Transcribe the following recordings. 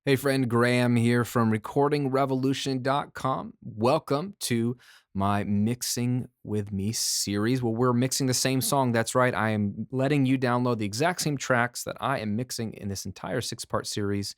Hey friend, Graham here from recordingrevolution.com. Welcome to my Mixing with Me series. Well, we're mixing the same song. That's right. I am letting you download the exact same tracks that I am mixing in this entire 6-part series.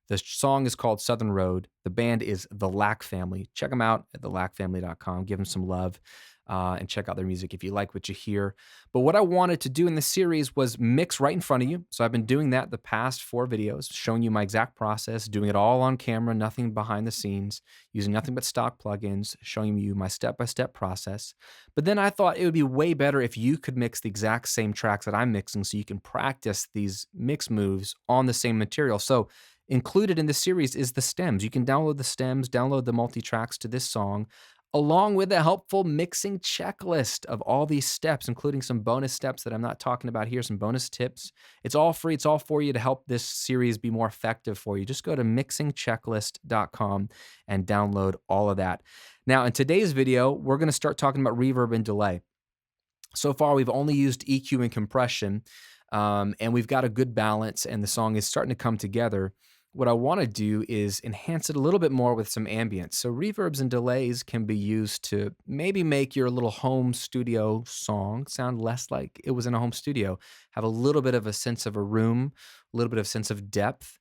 The song is called Southern Road. The band is the Lack Family. Check them out at thelackfamily.com. Give them some love and check out their music if you like what you hear. But what I wanted to do in this series was mix right in front of you. So I've been doing that the past 4 videos, showing you my exact process, doing it all on camera, nothing behind the scenes, using nothing but stock plugins, showing you my step-by-step process. But then I thought it would be way better if you could mix the exact same tracks that I'm mixing so you can practice these mix moves on the same material. So included in this series is the stems. You can download the stems, download the multi-tracks to this song, along with a helpful mixing checklist of all these steps, including some bonus steps that I'm not talking about here, some bonus tips. It's all free. It's all for you to help this series be more effective for you. Just go to mixingchecklist.com and download all of that. Now, in today's video, we're going to start talking about reverb and delay. So far, we've only used EQ and compression, and we've got a good balance, and the song is starting to come together. What I want to do is enhance it a little bit more with some ambience. So reverbs and delays can be used to maybe make your little home studio song sound less like it was in a home studio, have a little bit of a sense of a room, a little bit of sense of depth.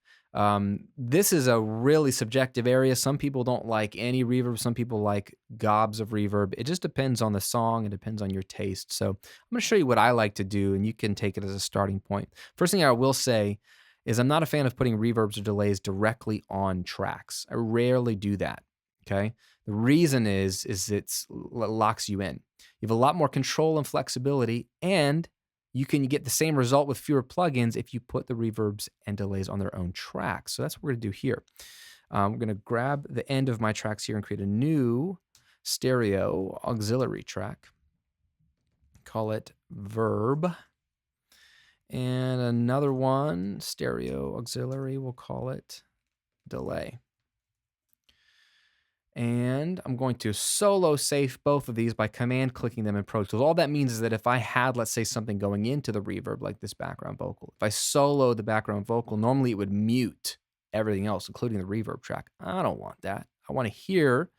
This is a really subjective area. Some people don't like any reverb. Some people like gobs of reverb. It just depends on the song. It depends on your taste. So I'm going to show you what I like to do, and you can take it as a starting point. First thing I will say is I'm not a fan of putting reverbs or delays directly on tracks. I rarely do that, okay? The reason is it locks you in. You have a lot more control and flexibility, and you can get the same result with fewer plugins if you put the reverbs and delays on their own tracks. So that's what we're gonna do here. We're gonna grab the end of my tracks here and create a new stereo auxiliary track. Call it Verb. And another one, stereo auxiliary, we'll call it Delay. And I'm going to solo safe both of these by command clicking them in Pro Tools. All that means is that if I had, let's say, something going into the reverb, like this background vocal, if I solo the background vocal, normally it would mute everything else, including the reverb track. I don't want that. I want to hear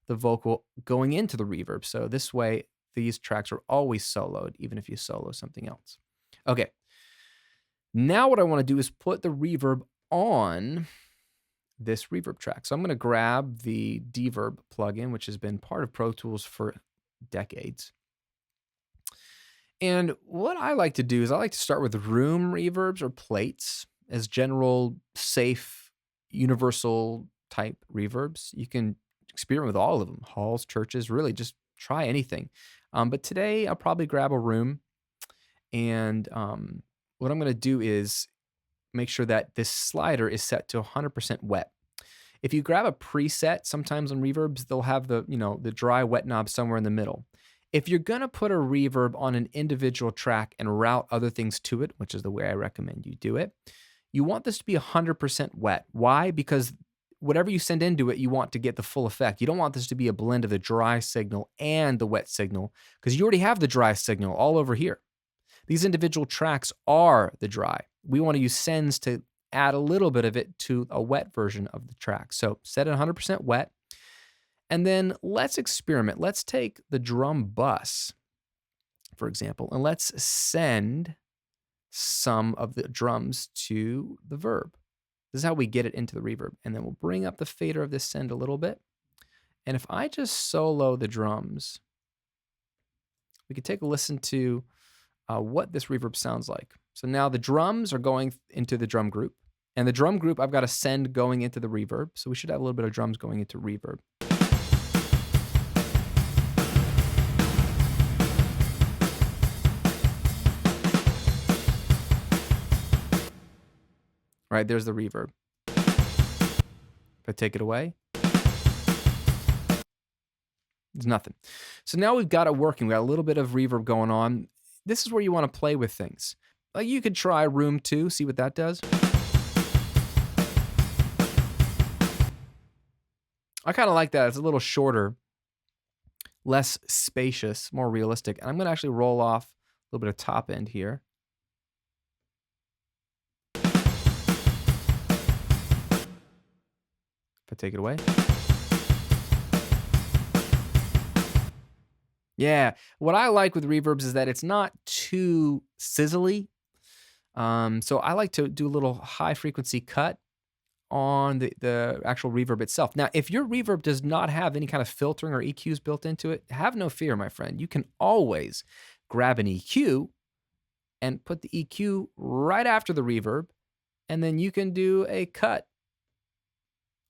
the vocal going into the reverb. So this way, these tracks are always soloed, even if you solo something else. Okay. Now what I want to do is put the reverb on this reverb track. So I'm going to grab the Deverb plugin, which has been part of Pro Tools for decades. And what I like to do is I like to start with room reverbs or plates as general, safe, universal type reverbs. You can experiment with all of them, halls, churches, really just try anything. But today I'll probably grab a room, and what I'm going to do is make sure that this slider is set to 100% wet. If you grab a preset, sometimes on reverbs, they'll have the dry wet knob somewhere in the middle. If you're going to put a reverb on an individual track and route other things to it, which is the way I recommend you do it, you want this to be 100% wet. Why? Because whatever you send into it, you want to get the full effect. You don't want this to be a blend of the dry signal and the wet signal, because you already have the dry signal all over here. These individual tracks are the dry. We want to use sends to add a little bit of it to a wet version of the track. So set it 100% wet. And then let's experiment. Let's take the drum bus, for example, and let's send some of the drums to the verb. This is how we get it into the reverb. And then we'll bring up the fader of this send a little bit. And if I just solo the drums, we could take a listen to what this reverb sounds like. So now the drums are going into the drum group, and the drum group I've got a send going into the reverb. So we should have a little bit of drums going into reverb. All right, there's the reverb. If I take it away, there's nothing. So now we've got it working. We got a little bit of reverb going on. This is where you want to play with things. Like you could try room 2, see what that does. I kind of like that. It's a little shorter, less spacious, more realistic. And I'm going to actually roll off a little bit of top end here. I take it away. Yeah, what I like with reverbs is that it's not too sizzly. So I like to do a little high frequency cut on the actual reverb itself. Now, if your reverb does not have any kind of filtering or EQs built into it, have no fear, my friend. You can always grab an EQ and put the EQ right after the reverb, and then you can do a cut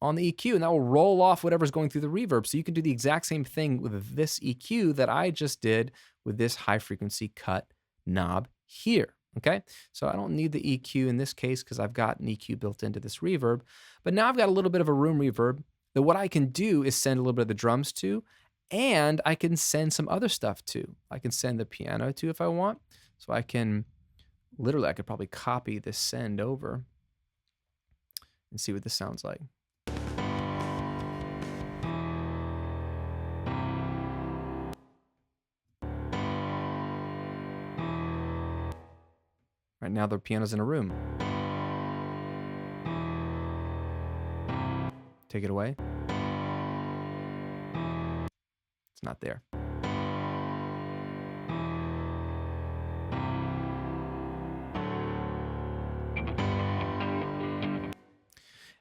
on the EQ, and that will roll off whatever's going through the reverb. So you can do the exact same thing with this EQ that I just did with this high frequency cut knob here. Okay, so I don't need the EQ in this case because I've got an EQ built into this reverb. But now I've got a little bit of a room reverb that what I can do is send a little bit of the drums to, and I can send some other stuff to. I can send the piano to if I want. So I can, literally, I could probably copy this send over and see what this sounds like. Right now, the piano's in a room. Take it away. It's not there.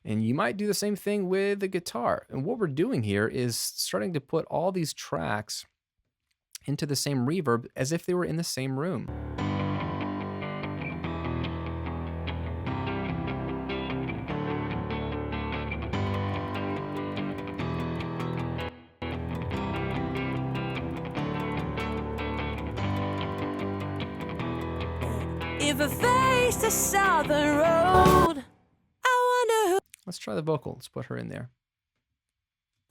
And you might do the same thing with the guitar. And what we're doing here is starting to put all these tracks into the same reverb as if they were in the same room. If I face the southern road, I wonder who. Let's try the vocal. Let's put her in there.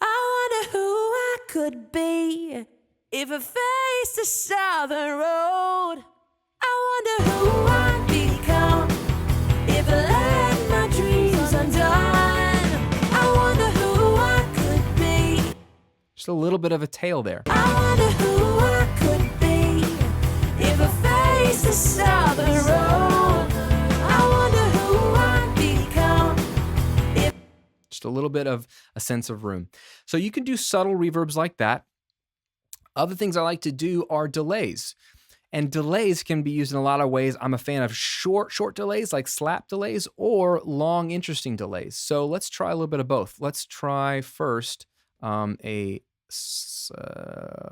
I wonder who I could be. If I face the southern road, I wonder who I'd become. If I let my dreams undone, I wonder who I could be. Just a little bit of a tail there. I wonder who I could be. If I face the southern road, I wonder who I'd become. Just a little bit of a sense of room. So you can do subtle reverbs like that. Other things I like to do are delays. And delays can be used in a lot of ways. I'm a fan of short delays like slap delays or long, interesting delays. So let's try a little bit of both. Let's try first a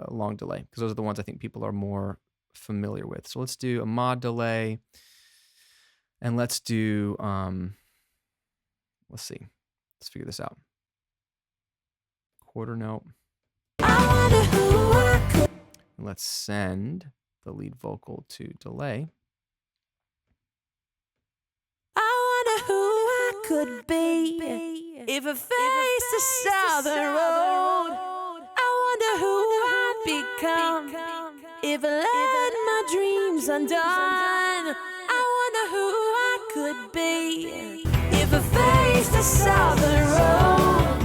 long delay, because those are the ones I think people are more familiar with. So let's do a mod delay, and let's do, let's see, let's figure this out. Quarter note. And let's send the lead vocal to delay. I wonder who I could be if I face the southern road. I wonder who I'd become if I let my dreams undone. I wonder who I could be if I face the southern road.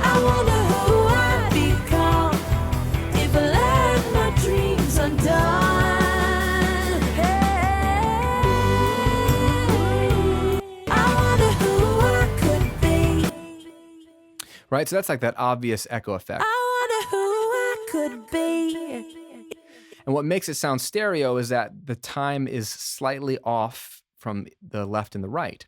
I wonder who I'd become if I let my dreams undone. Right, so that's like that obvious echo effect. I wonder who I could be. And what makes it sound stereo is that the time is slightly off from the left and the right.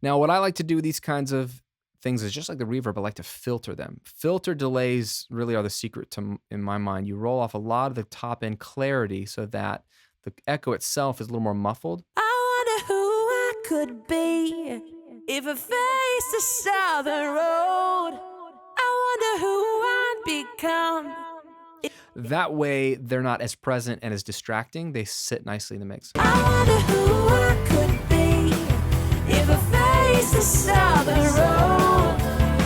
Now, what I like to do with these kinds of things is just like the reverb, I like to filter them. Filter delays really are the secret in my mind. You roll off a lot of the top end clarity so that the echo itself is a little more muffled. I wonder who I could be if I face the southern road. I wonder who I'd become. That way, they're not as present and as distracting. They sit nicely in the mix. I wonder who I could be if I face the southern road.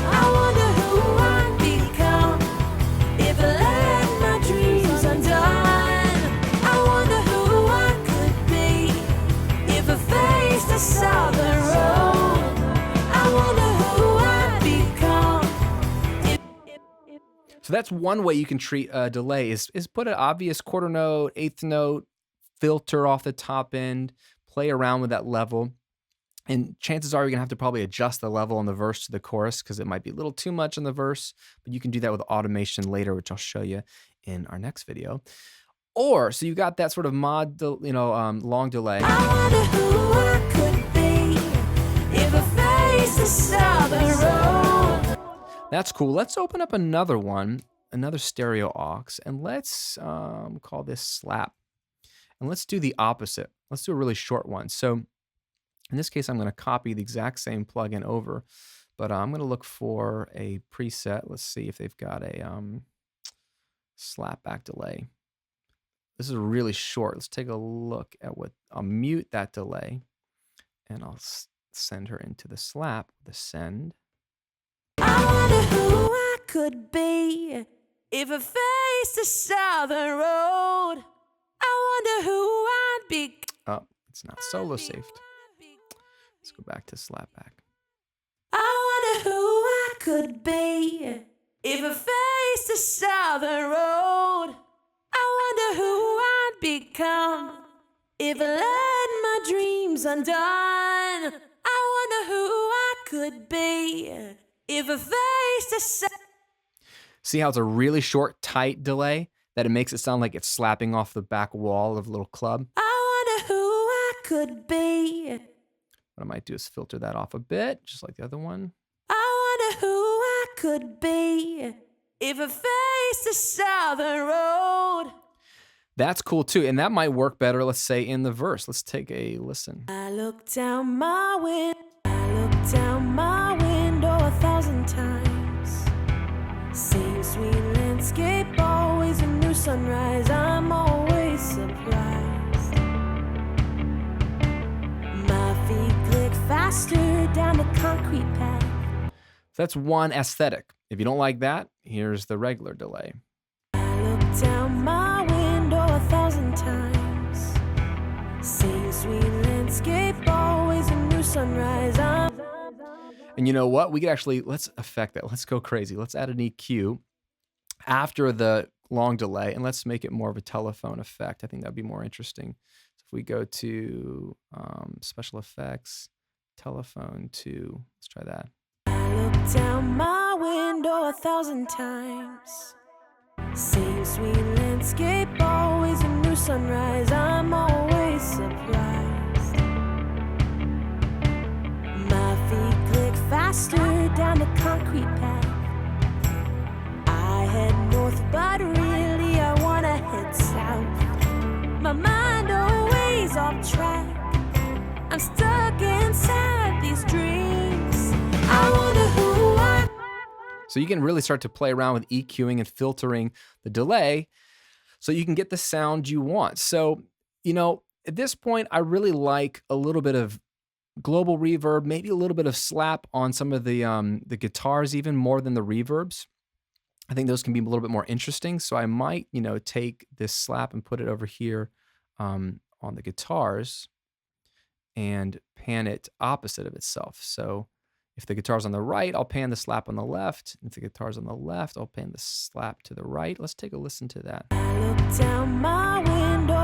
I wonder who I'd become if I let my dreams undone. I wonder who I could be if I face the southern road. I wonder who I'd become. So that's one way you can treat a delay is put an obvious quarter note, eighth note, filter off the top end, play around with that level. And chances are you're gonna have to probably adjust the level on the verse to the chorus because it might be a little too much in the verse, but you can do that with automation later, which I'll show you in our next video. Or, so you got that sort of long delay. I wonder who I could be if I faced the southern road. That's cool. Let's open up another one, another stereo aux, and let's call this slap. And let's do the opposite. Let's do a really short one. So in this case, I'm going to copy the exact same plugin over, but I'm going to look for a preset. Let's see if they've got a slap back delay. This is really short. Let's take a look at what, I'll mute that delay and I'll send her into the slap, the send. I wonder who I could be if I faced the southern road. I wonder who I'd be. Oh, it's not solo saved. Let's go back to slap back. I wonder who I could be if I faced the southern road. I wonder who I'd become if I let my dreams undone. I wonder who I could be if I faced the See how it's a really short, tight delay that it makes it sound like it's slapping off the back wall of a little club? I wonder who I could be. What I might do is filter that off a bit, just like the other one. I wonder who I could be if I faced the southern road. That's cool too, and that might work better, let's say, in the verse. Let's take a listen. I look down my window 1,000 times. Same sweet landscape, always a new sunrise. I'm always surprised. My feet click faster down the concrete path. So that's one aesthetic. If you don't like that, here's the regular delay. I look down my window 1,000 times. Same sweet landscape, always a new sunrise. And you know what? We could actually, let's affect that. Let's go crazy. Let's add an EQ after the long delay, and let's make it more of a telephone effect. I think that'd be more interesting. So if we go to special effects, telephone 2, let's try that. I look down my window 1,000 times. Same sweet landscape, always a new sunrise. I'm always surprised. My feet click faster down the concrete path. I head north, but really I wanna head south. My mind always off track. I'm stuck inside these dreams. I wonder who I. So you can really start to play around with EQing and filtering the delay so you can get the sound you want. So, you know, at this point, I really like a little bit of global reverb, maybe a little bit of slap on some of the guitars, even more than the reverbs. I think those can be a little bit more interesting. So I might, you know, take this slap and put it over here on the guitars and pan it opposite of itself. So if the guitar's on the right, I'll pan the slap on the left. If the guitar's on the left, I'll pan the slap to the right. Let's take a listen to that. I look down my window.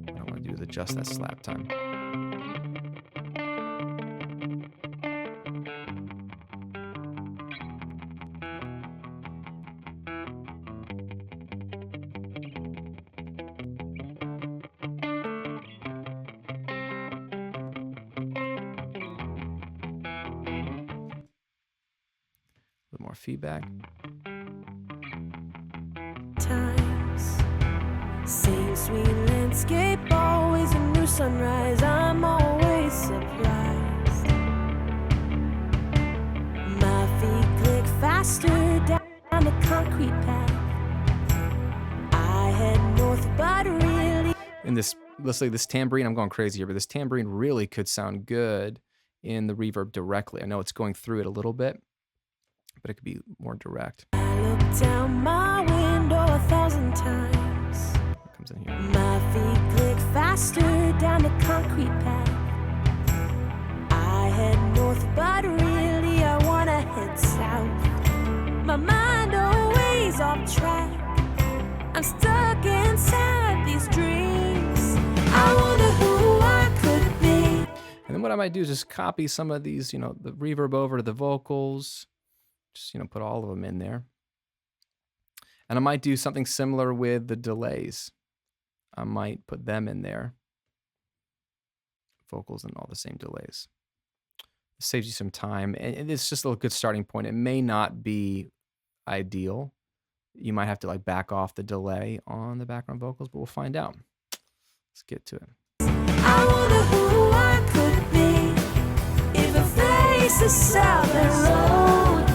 What I want to do is adjust that slap time. More feedback. Times. Same sweet landscape, always a new sunrise. I'm always surprised. My feet click faster down the concrete path. I head north, but really. And this, let's say this tambourine, I'm going crazy here, but this tambourine really could sound good in the reverb directly. I know it's going through it a little bit, but it could be more direct. I look down my window 1,000 times. It comes in here. My feet click faster down the concrete path. I head north, but really I wanna head south. My mind always off track. I'm stuck inside these dreams. then what I might do is just copy some of these, the reverb over to the vocals, just, put all of them in there. And I might do something similar with the delays. I might put them in there. Vocals and all the same delays. It saves you some time, and it's just a good starting point. It may not be ideal. You might have to like back off the delay on the background vocals, but we'll find out. Let's get to it. I wonder who I could be if I face the southern road.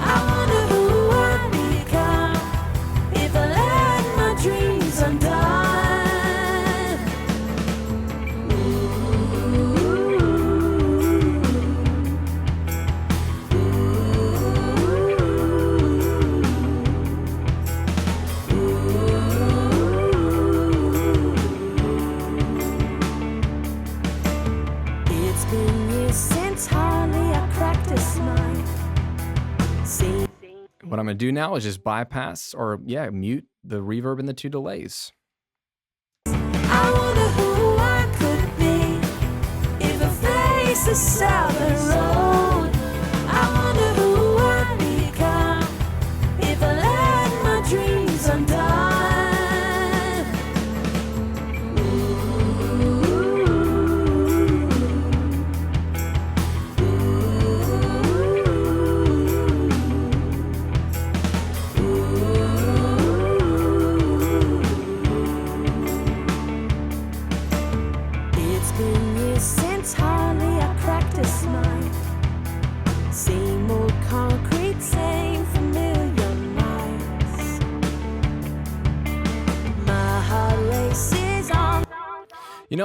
I wonder who I'd become if I let my dreams undone. What I'm going to do now is just bypass or mute the reverb and the two delays. I wonder who I could be if I face the southern road. I wonder who I'd become if I let my dreams undone.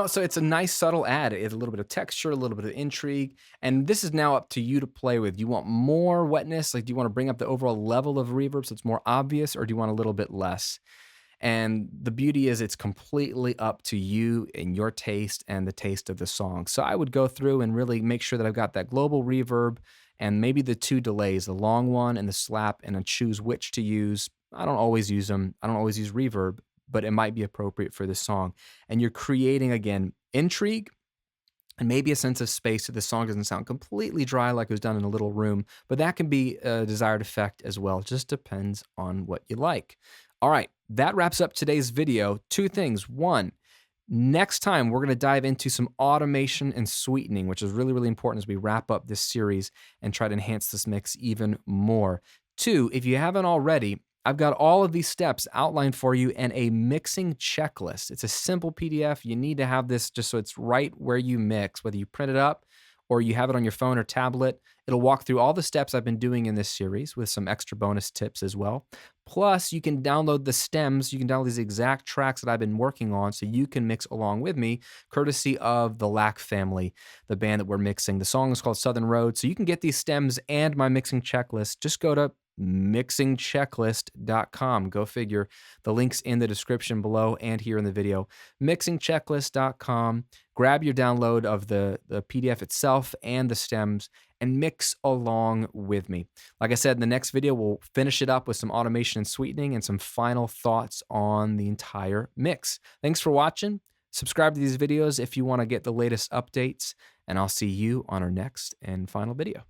So it's a nice subtle add. It's a little bit of texture, a little bit of intrigue, and this is now up to you to play with. Do you want more wetness? Like, do you want to bring up the overall level of reverb so it's more obvious, or do you want a little bit less? And the beauty is it's completely up to you and your taste and the taste of the song. So I would go through and really make sure that I've got that global reverb and maybe the two delays, the long one and the slap, and I choose which to use. I don't always use them. I don't always use reverb, but it might be appropriate for the song. And you're creating, again, intrigue and maybe a sense of space so the song doesn't sound completely dry like it was done in a little room, but that can be a desired effect as well. It just depends on what you like. All right, that wraps up today's video. Two things. One, next time we're going to dive into some automation and sweetening, which is really, really important as we wrap up this series and try to enhance this mix even more. Two, if you haven't already, I've got all of these steps outlined for you and a mixing checklist. It's a simple PDF. You need to have this just so it's right where you mix, whether you print it up or you have it on your phone or tablet. It'll walk through all the steps I've been doing in this series with some extra bonus tips as well. Plus, you can download the stems. You can download these exact tracks that I've been working on so you can mix along with me, courtesy of the Lack family, the band that we're mixing. The song is called Southern Road. So you can get these stems and my mixing checklist. Just go to mixingchecklist.com. Go figure. The link's in the description below and here in the video. Mixingchecklist.com. Grab your download of the PDF itself and the stems and mix along with me. Like I said, in the next video, we'll finish it up with some automation and sweetening and some final thoughts on the entire mix. Thanks for watching. Subscribe to these videos if you want to get the latest updates, and I'll see you on our next and final video.